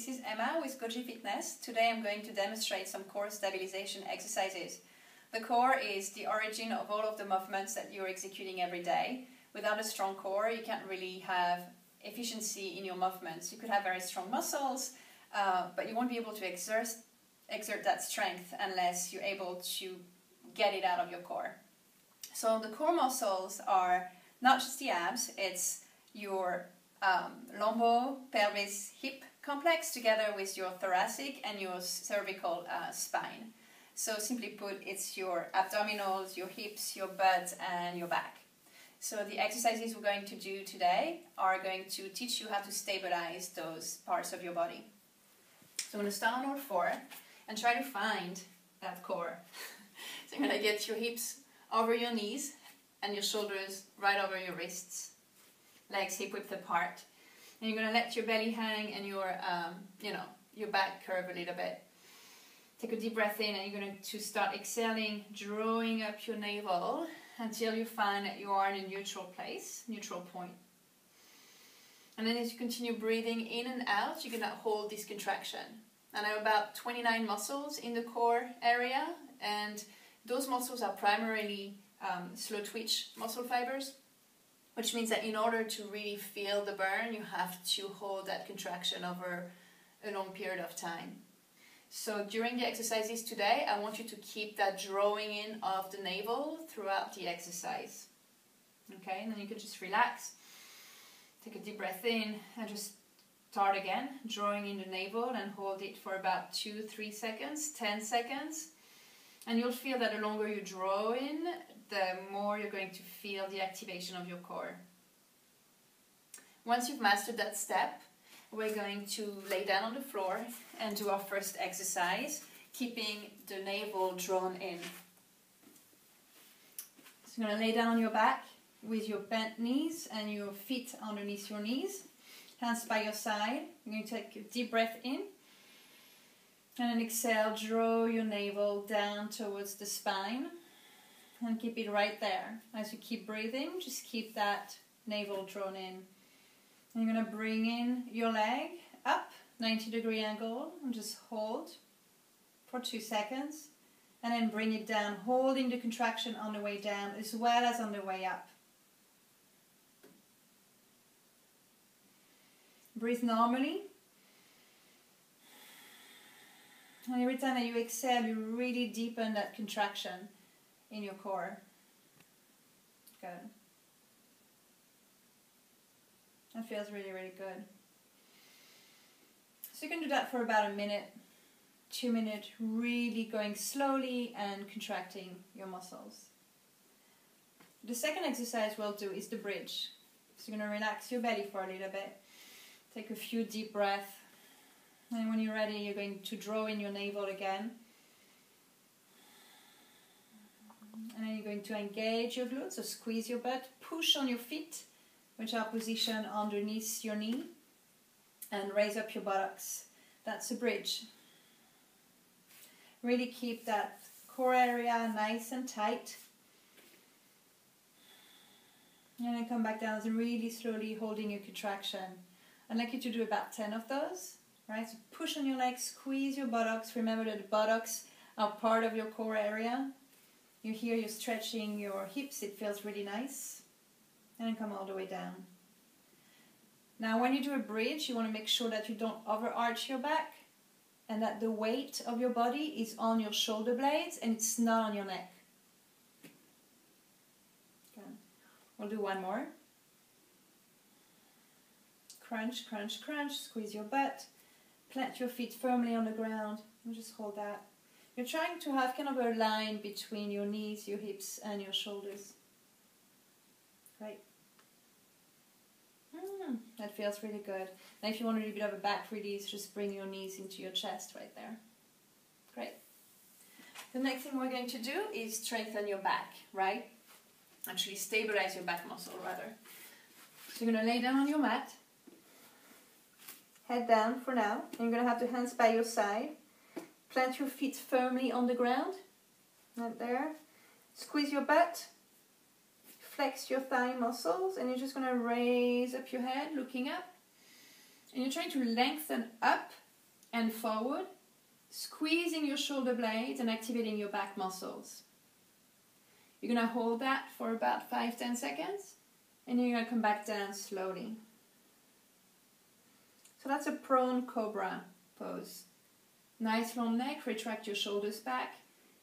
this is Emma with Goji Fitness. Today I'm going to demonstrate some core stabilization exercises. The core is the origin of all of the movements that you're executing every day. Without a strong core, you can't really have efficiency in your movements. You could have very strong muscles, but you won't be able to exert that strength unless you're able to get it out of your core. So the core muscles are not just the abs, it's your lumbo-pelvic-hip complex together with your thoracic and your cervical spine. So simply put, it's your abdominals, your hips, your butt and your back. So the exercises we're going to do today are going to teach you how to stabilize those parts of your body. So I'm going to start on all four and try to find that core. So you're going to get your hips over your knees and your shoulders right over your wrists. Legs hip width apart. And you're going to let your belly hang and your back curve a little bit. Take a deep breath in and you're going to start exhaling, drawing up your navel until you find that you are in a neutral place, neutral point. And then as you continue breathing in and out, you're going to hold this contraction. And I have about 29 muscles in the core area, and those muscles are primarily slow twitch muscle fibers, which means that in order to really feel the burn, you have to hold that contraction over a long period of time. So during the exercises today, I want you to keep that drawing in of the navel throughout the exercise. Okay, and then you can just relax, take a deep breath in, and just start again, drawing in the navel and hold it for about 2-3 seconds, 10 seconds. And you'll feel that the longer you draw in, the more you're going to feel the activation of your core. Once you've mastered that step, we're going to lay down on the floor and do our first exercise, keeping the navel drawn in. So you're going to lay down on your back with your bent knees and your feet underneath your knees, hands by your side. You're going to take a deep breath in. And then exhale, draw your navel down towards the spine and keep it right there. As you keep breathing, just keep that navel drawn in. And you're going to bring in your leg up, 90-degree angle, and just hold for 2 seconds. And then bring it down, holding the contraction on the way down as well as on the way up. Breathe normally. And every time that you exhale, you really deepen that contraction in your core. Good. That feels really, really good. So you can do that for about 1 minute, 2 minutes, really going slowly and contracting your muscles. The second exercise we'll do is the bridge. So you're going to relax your belly for a little bit. Take a few deep breaths. And when you're ready, you're going to draw in your navel again. And then you're going to engage your glutes, so squeeze your butt, push on your feet, which are positioned underneath your knee, and raise up your buttocks. That's a bridge. Really keep that core area nice and tight. And then come back down and really slowly holding your contraction. I'd like you to do about 10 of those. Right, so push on your legs, squeeze your buttocks. Remember that the buttocks are part of your core area. You're here, you're stretching your hips, it feels really nice. And then come all the way down. Now when you do a bridge, you want to make sure that you don't overarch your back and that the weight of your body is on your shoulder blades and it's not on your neck. Okay. We'll do one more. Crunch, crunch, crunch, squeeze your butt. Plant your feet firmly on the ground and just hold that. You're trying to have kind of a line between your knees, your hips and your shoulders. Great. That feels really good. Now if you want a little bit of a back release, just bring your knees into your chest right there. Great. The next thing we're going to do is strengthen your back, right? Actually stabilize your back muscle rather. So you're going to lay down on your mat. Head down for now. And you're going to have the hands by your side. Plant your feet firmly on the ground. Right there. Squeeze your butt. Flex your thigh muscles. And you're just going to raise up your head, looking up. And you're trying to lengthen up and forward, squeezing your shoulder blades and activating your back muscles. You're going to hold that for about 5-10 seconds, and then you're going to come back down slowly. So that's a prone cobra pose. Nice long neck, retract your shoulders back,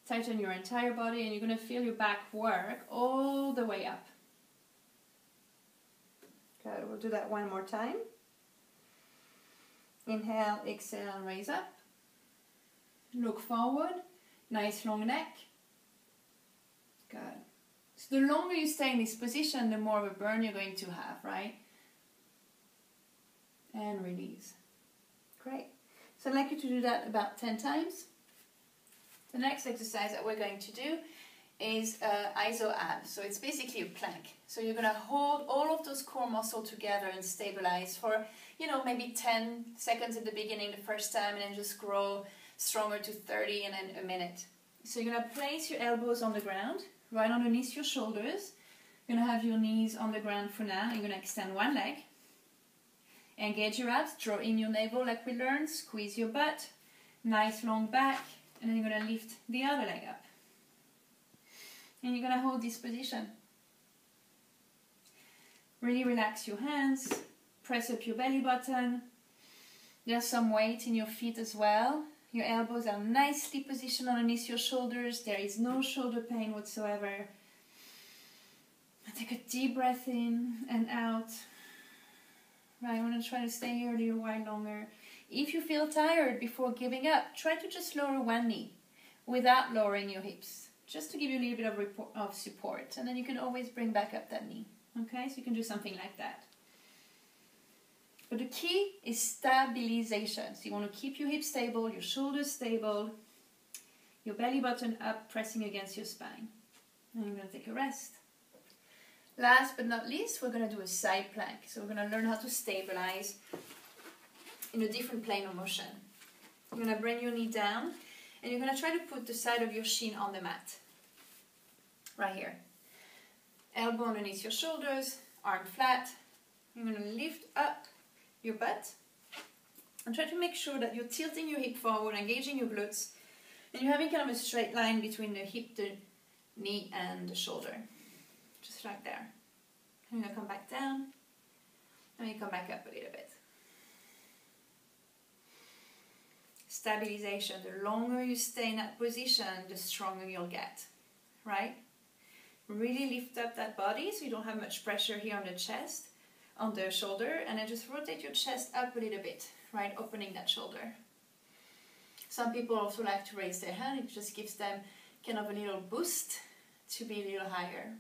tighten your entire body, and you're going to feel your back work all the way up. Good, we'll do that one more time. Inhale, exhale, and raise up. Look forward, nice long neck. Good. So the longer you stay in this position, the more of a burn you're going to have, right? And release. Great. So I'd like you to do that about 10 times. The next exercise that we're going to do is iso abs. So it's basically a plank. So you're going to hold all of those core muscles together and stabilize for, maybe 10 seconds at the beginning the first time, and then just grow stronger to 30 and then a minute. So you're going to place your elbows on the ground, right underneath your shoulders. You're going to have your knees on the ground for now. You're going to extend one leg. Engage your abs, draw in your navel like we learned, squeeze your butt, nice long back, and then you're going to lift the other leg up. And you're going to hold this position. Really relax your hands, press up your belly button. There's some weight in your feet as well. Your elbows are nicely positioned underneath your shoulders. There is no shoulder pain whatsoever. Take a deep breath in and out. Right, I'm going to try to stay here a little while longer. If you feel tired before giving up, try to just lower one knee without lowering your hips, just to give you a little bit of support. And then you can always bring back up that knee. Okay, so you can do something like that. But the key is stabilization. So you want to keep your hips stable, your shoulders stable, your belly button up, pressing against your spine. And you're going to take a rest. Last but not least, we're going to do a side plank. So we're going to learn how to stabilize in a different plane of motion. You're going to bring your knee down, and you're going to try to put the side of your shin on the mat. Right here. Elbow underneath your shoulders, arm flat. You're going to lift up your butt and try to make sure that you're tilting your hip forward, engaging your glutes, and you're having kind of a straight line between the hip, the knee, and the shoulder. Just like there. I'm going to come back down, and you come back up a little bit. Stabilization. The longer you stay in that position, the stronger you'll get. Right? Really lift up that body so you don't have much pressure here on the chest, on the shoulder, and then just rotate your chest up a little bit, right? Opening that shoulder. Some people also like to raise their hand. It just gives them kind of a little boost to be a little higher.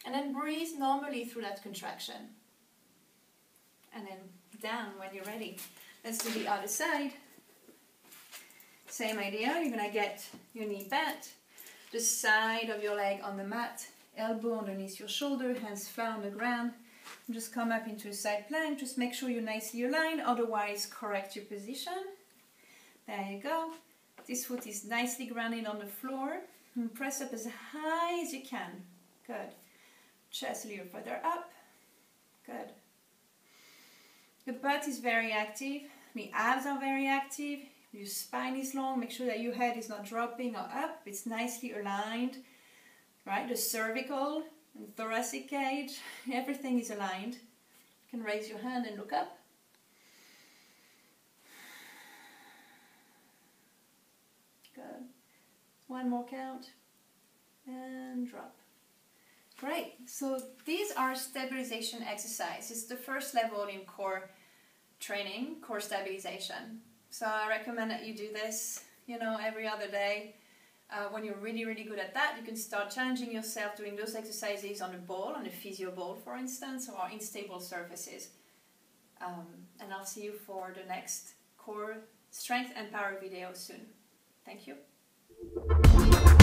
And then breathe normally through that contraction. And then down when you're ready. Let's do the other side. Same idea. You're going to get your knee bent, the side of your leg on the mat, elbow underneath your shoulder, hands flat on the ground. And just come up into a side plank. Just make sure you're nicely aligned. Otherwise, correct your position. There you go. This foot is nicely grounded on the floor. And press up as high as you can. Good. Chest a little further up. Good. The butt is very active. The abs are very active. Your spine is long. Make sure that your head is not dropping or up. It's nicely aligned. Right? The cervical and thoracic cage. Everything is aligned. You can raise your hand and look up. Good. One more count. And drop. Great, so these are stabilization exercises. It's the first level in core training, core stabilization. So I recommend that you do this, every other day. When you're really, really good at that, you can start challenging yourself doing those exercises on a ball, on a physio ball, for instance, or in stable surfaces. And I'll see you for the next core strength and power video soon. Thank you.